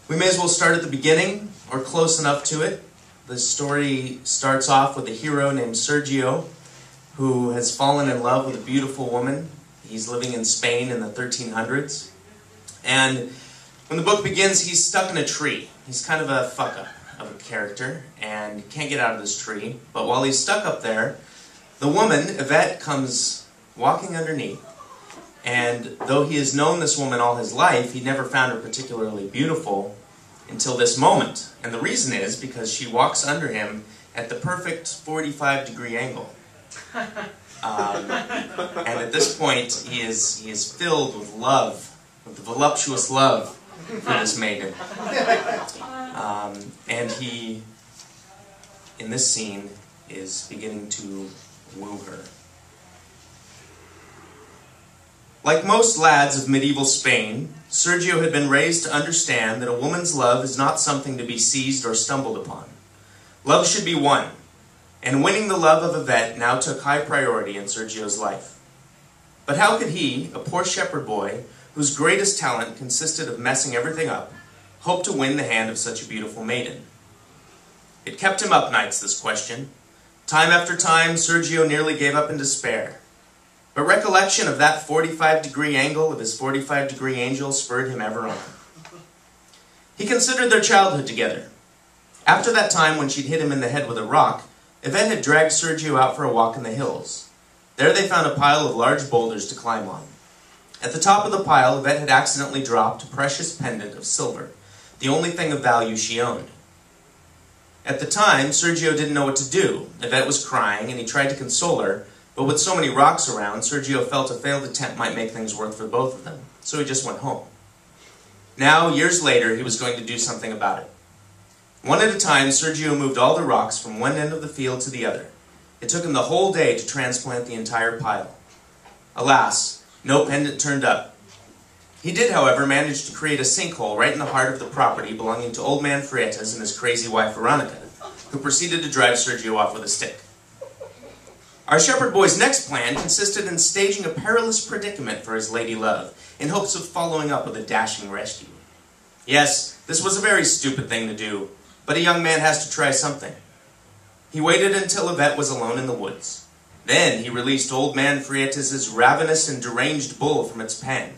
We may as well start at the beginning, or close enough to it. The story starts off with a hero named Sergio, who has fallen in love with a beautiful woman. He's living in Spain in the 1300s. And when the book begins, he's stuck in a tree. He's kind of a fuck-up of a character, and can't get out of this tree. But while he's stuck up there, the woman, Ivette, comes walking underneath. And though he has known this woman all his life, he never found her particularly beautiful until this moment. And the reason is because she walks under him at the perfect 45-degree angle. And at this point, he is filled with love, with the voluptuous love for this maiden. And he, in this scene, is beginning to woo her. Like most lads of medieval Spain, Sergio had been raised to understand that a woman's love is not something to be seized or stumbled upon. Love should be won, and winning the love of Ivette now took high priority in Sergio's life. But how could he, a poor shepherd boy, whose greatest talent consisted of messing everything up, hope to win the hand of such a beautiful maiden? It kept him up nights, this question. Time after time, Sergio nearly gave up in despair. But recollection of that 45-degree angle of his 45-degree angel spurred him ever on. He considered their childhood together. After that time when she'd hit him in the head with a rock, Ivette had dragged Sergio out for a walk in the hills. There they found a pile of large boulders to climb on. At the top of the pile, Ivette had accidentally dropped a precious pendant of silver, the only thing of value she owned. At the time, Sergio didn't know what to do. Ivette was crying, and he tried to console her, but with so many rocks around, Sergio felt a failed attempt might make things worse for both of them, so he just went home. Now, years later, he was going to do something about it. One at a time, Sergio moved all the rocks from one end of the field to the other. It took him the whole day to transplant the entire pile. Alas, no pendant turned up. He did, however, manage to create a sinkhole right in the heart of the property belonging to old man Freitas and his crazy wife Veronica, who proceeded to drive Sergio off with a stick. Our shepherd boy's next plan consisted in staging a perilous predicament for his lady love, in hopes of following up with a dashing rescue. Yes, this was a very stupid thing to do, but a young man has to try something. He waited until Ivette was alone in the woods. Then he released old man Freitas' ravenous and deranged bull from its pen.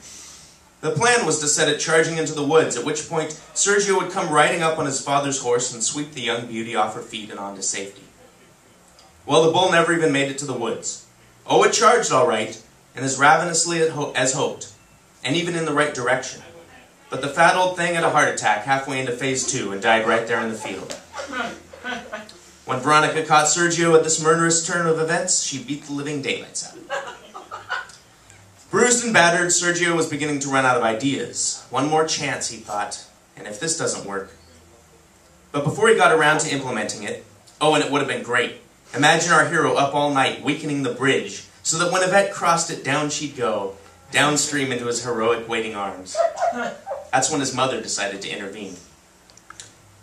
The plan was to set it charging into the woods, at which point Sergio would come riding up on his father's horse and sweep the young beauty off her feet and onto safety. Well, the bull never even made it to the woods. Oh, it charged all right, and as ravenously as hoped, and even in the right direction. But the fat old thing had a heart attack halfway into phase 2 and died right there in the field. When Veronica caught Sergio at this murderous turn of events, she beat the living daylights out of him. Bruised and battered, Sergio was beginning to run out of ideas. One more chance, he thought, and if this doesn't work. But before he got around to implementing it, oh, and it would have been great. Imagine our hero up all night weakening the bridge, so that when Ivette crossed it, down she'd go, downstream into his heroic waiting arms. That's when his mother decided to intervene.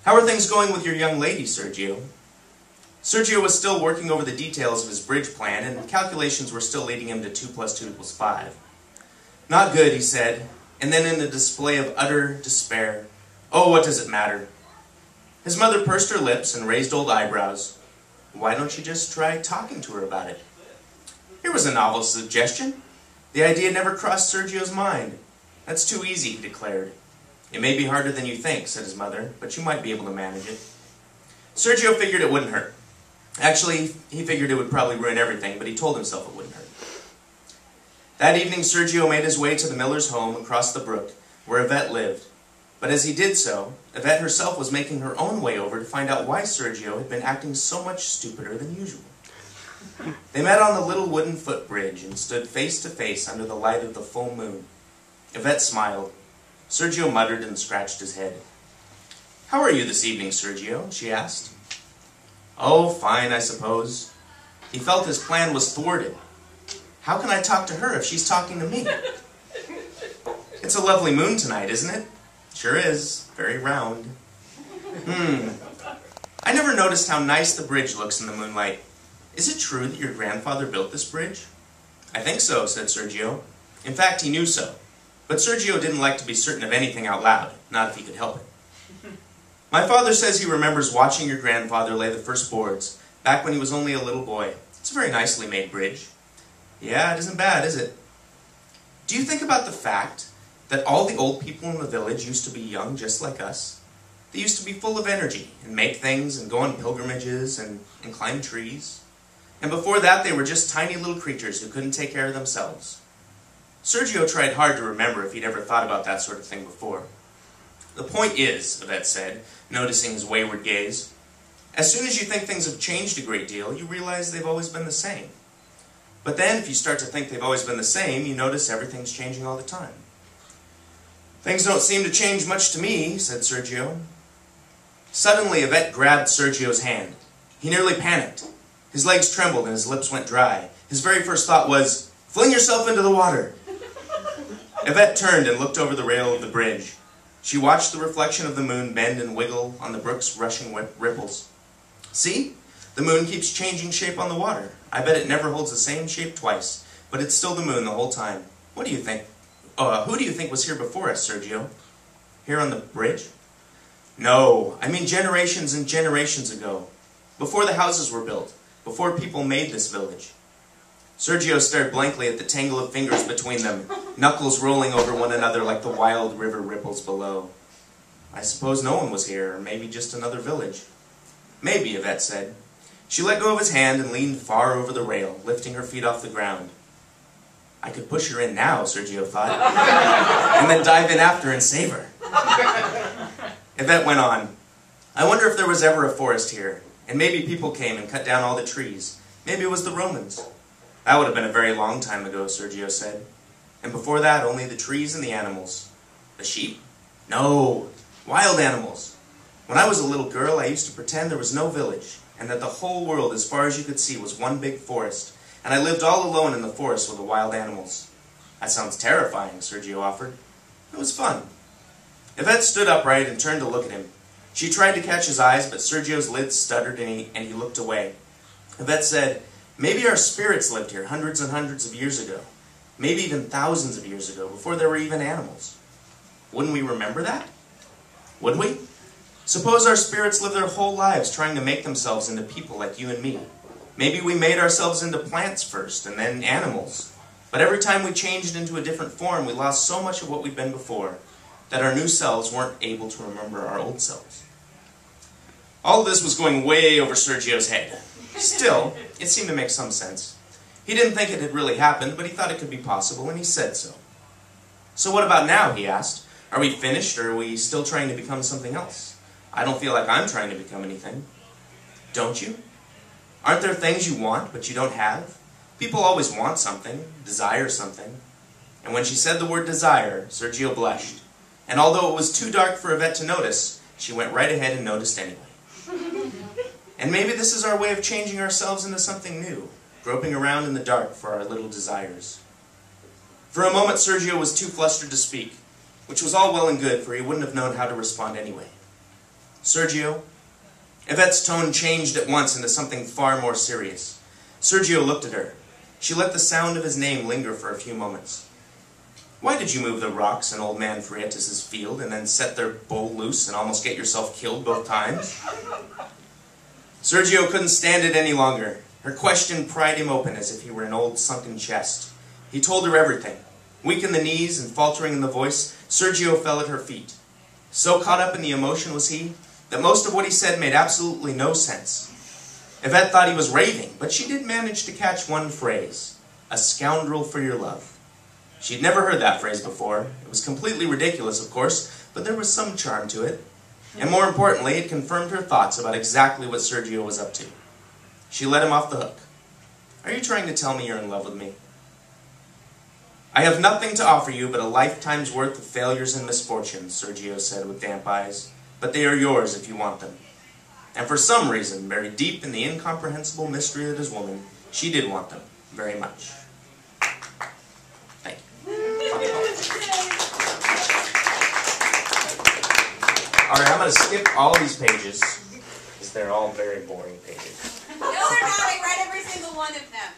How are things going with your young lady, Sergio? Sergio was still working over the details of his bridge plan, and calculations were still leading him to 2 + 2 = 5. Not good, he said, and then in a display of utter despair, oh, what does it matter? His mother pursed her lips and raised old eyebrows. Why don't you just try talking to her about it? Here was a novel suggestion. The idea never crossed Sergio's mind. That's too easy, he declared. It may be harder than you think, said his mother, but you might be able to manage it. Sergio figured it wouldn't hurt. Actually, he figured it would probably ruin everything, but he told himself it wouldn't hurt. That evening, Sergio made his way to the miller's home across the brook, where Ivette lived. But as he did so, Ivette herself was making her own way over to find out why Sergio had been acting so much stupider than usual. They met on the little wooden footbridge and stood face to face under the light of the full moon. Ivette smiled. Sergio muttered and scratched his head. How are you this evening, Sergio? She asked. Oh, fine, I suppose. He felt his plan was thwarted. How can I talk to her if she's talking to me? It's a lovely moon tonight, isn't it? Sure is. Very round. I never noticed how nice the bridge looks in the moonlight. Is it true that your grandfather built this bridge? I think so, said Sergio. In fact, he knew so. But Sergio didn't like to be certain of anything out loud, not if he could help it. My father says he remembers watching your grandfather lay the first boards, back when he was only a little boy. It's a very nicely made bridge. Yeah, it isn't bad, is it? Do you think about the fact that all the old people in the village used to be young just like us? They used to be full of energy and make things and go on pilgrimages and climb trees. And before that, they were just tiny little creatures who couldn't take care of themselves. Sergio tried hard to remember if he'd ever thought about that sort of thing before. The point is, Ivette said, noticing his wayward gaze, as soon as you think things have changed a great deal, you realize they've always been the same. But then, if you start to think they've always been the same, you notice everything's changing all the time. Things don't seem to change much to me, said Sergio. Suddenly, Ivette grabbed Sergio's hand. He nearly panicked. His legs trembled and his lips went dry. His very first thought was, "Fling yourself into the water." Ivette turned and looked over the rail of the bridge. She watched the reflection of the moon bend and wiggle on the brook's rushing ripples. See? The moon keeps changing shape on the water. I bet it never holds the same shape twice, but it's still the moon the whole time. What do you think? Who do you think was here before us, Sergio? Here on the bridge? No, I mean generations and generations ago. Before the houses were built. Before people made this village. Sergio stared blankly at the tangle of fingers between them, knuckles rolling over one another like the wild river ripples below. I suppose no one was here, or maybe just another village. Maybe, Ivette said. She let go of his hand and leaned far over the rail, lifting her feet off the ground. I could push her in now, Sergio thought, and then dive in after and save her. Ivette went on. I wonder if there was ever a forest here, and maybe people came and cut down all the trees. Maybe it was the Romans. That would have been a very long time ago, Sergio said. And before that, only the trees and the animals. The sheep? No, wild animals. When I was a little girl, I used to pretend there was no village, and that the whole world, as far as you could see, was one big forest, and I lived all alone in the forest with the wild animals. That sounds terrifying, Sergio offered. It was fun. Ivette stood upright and turned to look at him. She tried to catch his eyes, but Sergio's lids stuttered and he looked away. Ivette said, maybe our spirits lived here hundreds and hundreds of years ago. Maybe even thousands of years ago, before there were even animals. Wouldn't we remember that? Would we? Suppose our spirits lived their whole lives trying to make themselves into people like you and me. Maybe we made ourselves into plants first, and then animals. But every time we changed into a different form, we lost so much of what we'd been before, that our new selves weren't able to remember our old selves. All of this was going way over Sergio's head. Still, it seemed to make some sense. He didn't think it had really happened, but he thought it could be possible, and he said so. So what about now, he asked. Are we finished, or are we still trying to become something else? I don't feel like I'm trying to become anything. Don't you? Aren't there things you want, but you don't have? People always want something, desire something. And when she said the word desire, Sergio blushed. And although it was too dark for Ivette to notice, she went right ahead and noticed anyway. And maybe this is our way of changing ourselves into something new, groping around in the dark for our little desires. For a moment, Sergio was too flustered to speak, which was all well and good, for he wouldn't have known how to respond anyway. Sergio? Yvette's tone changed at once into something far more serious. Sergio looked at her. She let the sound of his name linger for a few moments. Why did you move the rocks in old man Frietus's field and then set their bull loose and almost get yourself killed both times? Sergio couldn't stand it any longer. Her question pried him open as if he were an old sunken chest. He told her everything. Weak in the knees and faltering in the voice, Sergio fell at her feet. So caught up in the emotion was he, that most of what he said made absolutely no sense. Ivette thought he was raving, but she did manage to catch one phrase. A scoundrel for your love. She'd never heard that phrase before. It was completely ridiculous, of course, but there was some charm to it. And more importantly, it confirmed her thoughts about exactly what Sergio was up to. She let him off the hook. Are you trying to tell me you're in love with me? I have nothing to offer you but a lifetime's worth of failures and misfortunes, Sergio said with damp eyes. But they are yours if you want them. And for some reason, buried deep in the incomprehensible mystery that is woman, she did want them very much. Thank you. Alright, I'm going to skip all these pages, because they're all very boring pages. No, they're not. I read every single one of them.